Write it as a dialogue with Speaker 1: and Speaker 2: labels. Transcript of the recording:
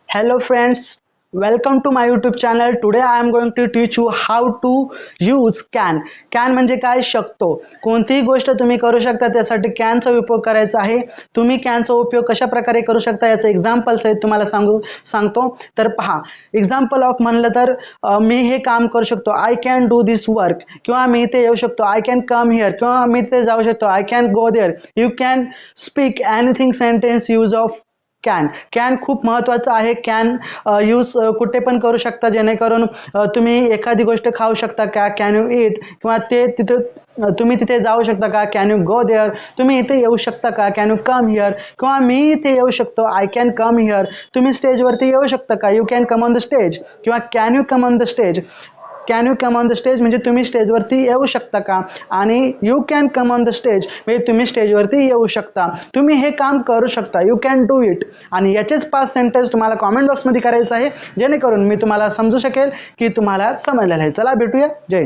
Speaker 1: Hello friends, welcome to my YouTube channel. Today I am going to teach you how to use can. Can म्हणजे काय शकतो. कोणतीही गोष्ट तुम्ही करू शकता त्यासाठी कॅनचा उपयोग करायचा आहे. तुम्ही कॅनचा उपयोग कशा प्रकारे करू शकता याचे एग्जांपल सहित तुम्हाला सांगतो. तर पहा, एक्झाम्पल ऑफ म्हणलं तर मी हे काम करू शकतो. I can do this work किंवा मी इथे येऊ शकतो. आय कॅन कम हिअर किंवा मी इथे जाऊ शकतो. I can go there. You can speak anything sentence use of can खूप महत्त्वाचं आहे. कॅन यूज कुठे पण करू शकता जेणेकरून तुम्ही एखादी गोष्ट खाऊ शकता का, कॅन यू ईट, किंवा ते तिथे तुम्ही तिथे जाऊ शकता का, कॅन यू गो देअर, तुम्ही इथे येऊ शकता का, कॅन यू कम हिअर, किंवा मी इथे येऊ शकतो, आय कॅन कम हिअर, तुम्ही स्टेजवरती येऊ शकता का, you can come on the stage, किंवा can you come on the stage. Can you come on the stage म्हणजे तुम्ही स्टेजवरती येऊ शकता का, आणि you can come on the stage म्हणजे तुम्ही स्टेजवरती येऊ शकता, तुम्ही हे काम करू शकता, यू कॅन डू इट. आणि याचेच 5 सेंटेन्स तुम्हाला कॉमेंट बॉक्समध्ये करायचं आहे जेणेकरून मी तुम्हाला समजू शकेल की तुम्हाला समजलेलं आहे. चला भेटूया. जय हिंद.